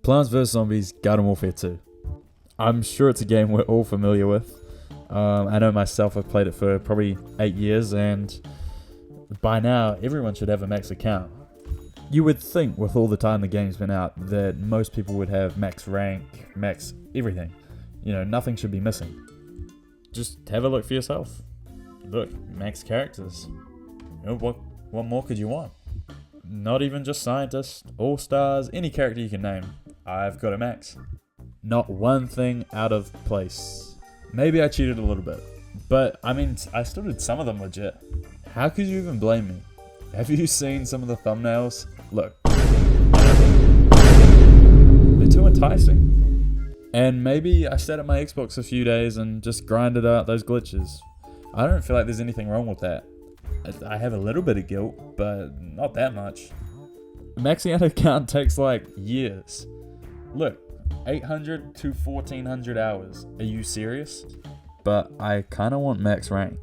Plants vs Zombies Garden Warfare 2. I'm sure it's a game we're all familiar with. I know myself, I've played it for probably 8 years, and by now everyone should have a max account. You would think with all the time the game's been out that most people would have max rank, max everything. You know, nothing should be missing. Just have a look for yourself. Look, max characters. You know, what more could you want? Not even just scientists, all-stars, any character you can name. I've got a max. Not one thing out of place. Maybe I cheated a little bit, but I mean, I still did some of them legit. How could you even blame me? Have you seen some of the thumbnails? Look. They're too enticing. And maybe I sat at my Xbox a few days and just grinded out those glitches. I don't feel like there's anything wrong with that. I have a little bit of guilt, but not that much. Maxing out an account takes like years. Look, 800 to 1400 hours. Are you serious? But I kind of want max rank.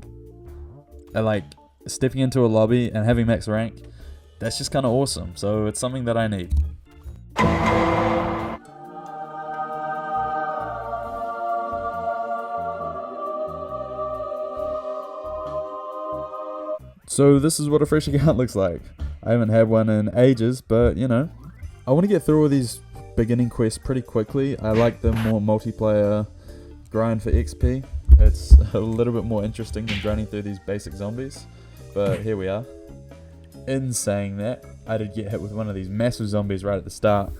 Like, stepping into a lobby and having max rank, that's just kind of awesome. So it's something that I need. So this is what a fresh account looks like. I haven't had one in ages, but you know, I want to get through all these beginning quests pretty quickly. I like the more multiplayer grind for XP. It's a little bit more interesting than grinding through these basic zombies, but here we are. In saying that, I did get hit with one of these massive zombies right at the start.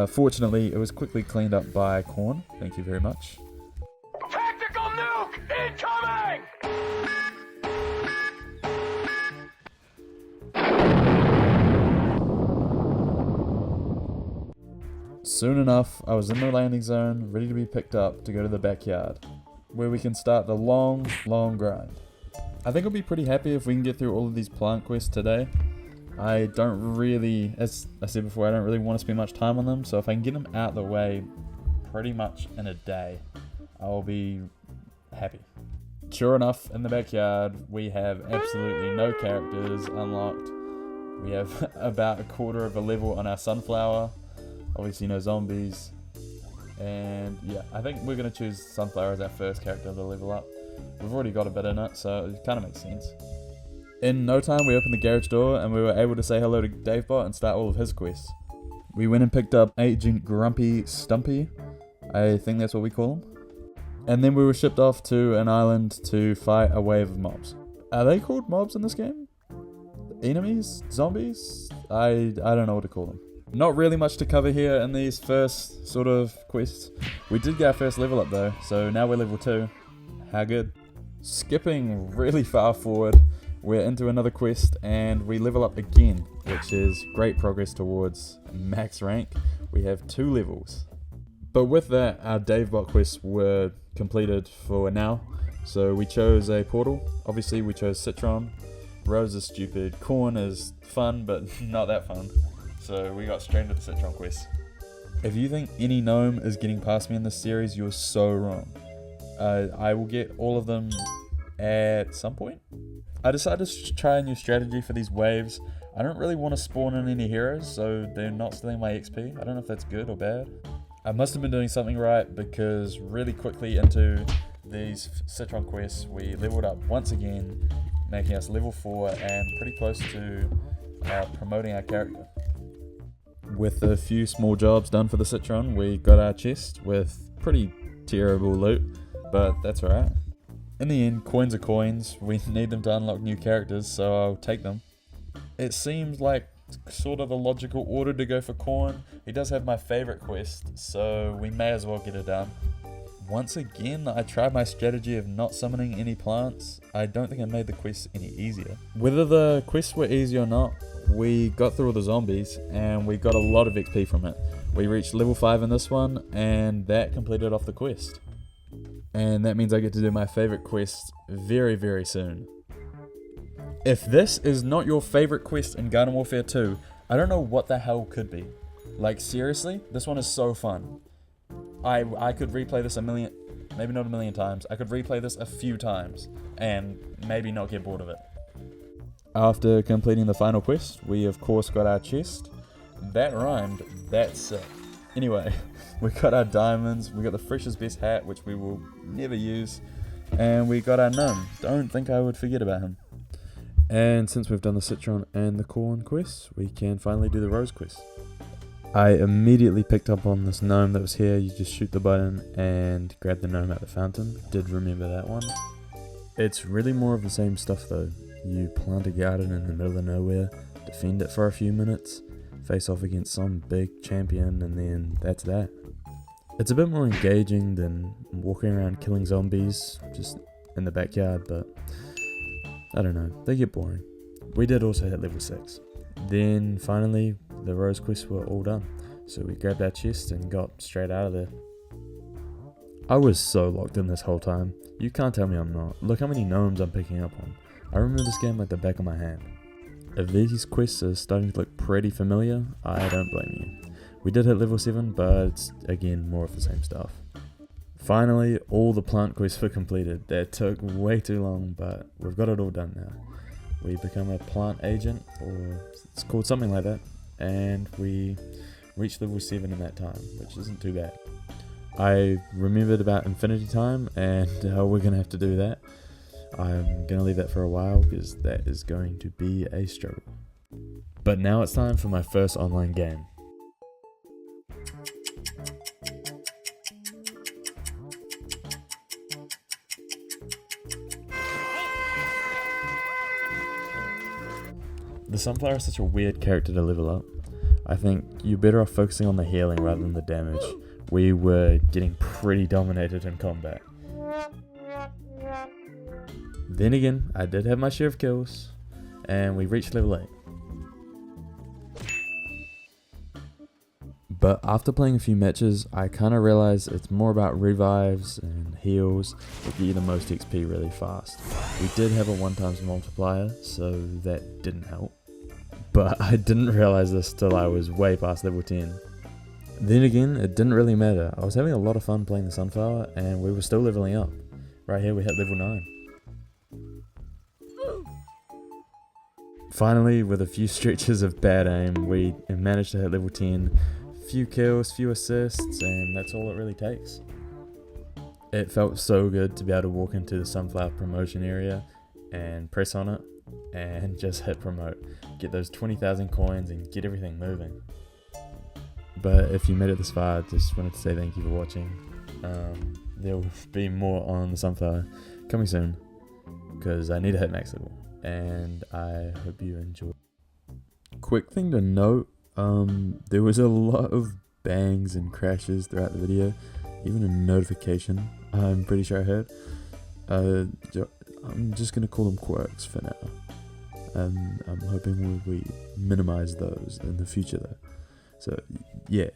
Fortunately, it was quickly cleaned up by Corn. Thank you very much. Tactical nuke incoming! Soon enough, I was in the landing zone, ready to be picked up to go to the backyard, where we can start the long, long grind. I think I'll be pretty happy if we can get through all of these plant quests today. I don't really, as I said before, I don't really want to spend much time on them, so if I can get them out of the way pretty much in a day, I'll be happy. Sure enough, in the backyard, we have absolutely no characters unlocked. We have about a quarter of a level on our sunflower. Obviously no zombies, and yeah, I think we're going to choose Sunflower as our first character to level up. We've already got a bit in it, so it kind of makes sense. In no time we opened the garage door and we were able to say hello to Davebot and start all of his quests. We went and picked up Agent Grumpy Stumpy, I think that's what we call him. And then we were shipped off to an island to fight a wave of mobs. Are they called mobs in this game? Enemies? Zombies? I don't know what to call them. Not really much to cover here in these first sort of quests. We did get our first level up though, so now we're level 2. How good. Skipping really far forward, we're into another quest and we level up again, which is great progress towards max rank. We have 2 levels. But with that, our Davebot quests were completed for now. So we chose a portal. Obviously we chose Citron. Rose is stupid. Corn is fun, but not that fun. So we got straight into the Citron quest. If you think any gnome is getting past me in this series, you're so wrong. I will get all of them at some point. I decided to try a new strategy for these waves. I don't really want to spawn in any heroes, so they're not stealing my XP. I don't know if that's good or bad. I must have been doing something right, because really quickly into these Citron quests, we leveled up once again, making us level 4 and pretty close to promoting our character. With a few small jobs done for the Citron, we got our chest with pretty terrible loot, but that's alright. In the end, coins are coins. We need them to unlock new characters, so I'll take them. It seems like sort of a logical order to go for Corn. He does have my favorite quest, so we may as well get it done. Once again, I tried my strategy of not summoning any plants. I don't think I made the quests any easier. Whether the quests were easy or not, we got through all the zombies and we got a lot of XP from it. We reached level 5 in this one and that completed off the quest. And that means I get to do my favorite quest very, very soon. If this is not your favorite quest in Garden Warfare 2, I don't know what the hell could be. Like seriously, this one is so fun. I could replay this a million, maybe not a million times. I could replay this a few times and maybe not get bored of it. After completing the final quest, we of course got our chest. That rhymed, that's sick. Anyway, we got our diamonds, we got the freshest best hat, which we will never use, and we got our gnome. Don't think I would forget about him. And since we've done the citron and the corn quests, we can finally do the rose quest. I immediately picked up on this gnome that was here. You just shoot the button and grab the gnome at the fountain. Did remember that one. It's really more of the same stuff though. You plant a garden in the middle of nowhere, defend it for a few minutes, face off against some big champion, and then that's that. It's a bit more engaging than walking around killing zombies just in the backyard, but I don't know, they get boring. We did also hit level 6. Then finally the rose quests were all done, so we grabbed our chest and got straight out of there. I was so locked in this whole time. You can't tell me I'm not. Look how many gnomes I'm picking up on. I remember this game like the back of my hand. If these quests are starting to look pretty familiar, I don't blame you. We did hit level 7, but it's again more of the same stuff. Finally, all the plant quests were completed. That took way too long, but we've got it all done now. We become a plant agent, or it's called something like that, and we reached level 7 in that time, which isn't too bad. I remembered about infinity time, and we're going to have to do that. I'm going to leave that for a while, because that is going to be a struggle. But now it's time for my first online game. The Sunflower is such a weird character to level up. I think you're better off focusing on the healing rather than the damage. We were getting pretty dominated in combat. Then again, I did have my share of kills, and we reached level 8. But after playing a few matches, I kind of realized it's more about revives and heals that get you the most XP really fast. We did have a 1x multiplier, so that didn't help. But I didn't realize this till I was way past level 10. Then again, it didn't really matter. I was having a lot of fun playing the Sunflower, and we were still leveling up. Right here we hit level 9. Finally, with a few stretches of bad aim, we managed to hit level 10. Few kills, few assists, and that's all it really takes. It felt so good to be able to walk into the Sunflower promotion area and press on it and just hit promote. Get those 20,000 coins and get everything moving. But if you made it this far, I just wanted to say thank you for watching. There will be more on the Sunflower coming soon, because I need to hit max level, and I hope you enjoy. Quick thing to note, there was a lot of bangs and crashes throughout the video, even a notification I'm pretty sure I heard. I'm just going to call them quirks for now, and I'm hoping we minimize those in the future though. So yeah.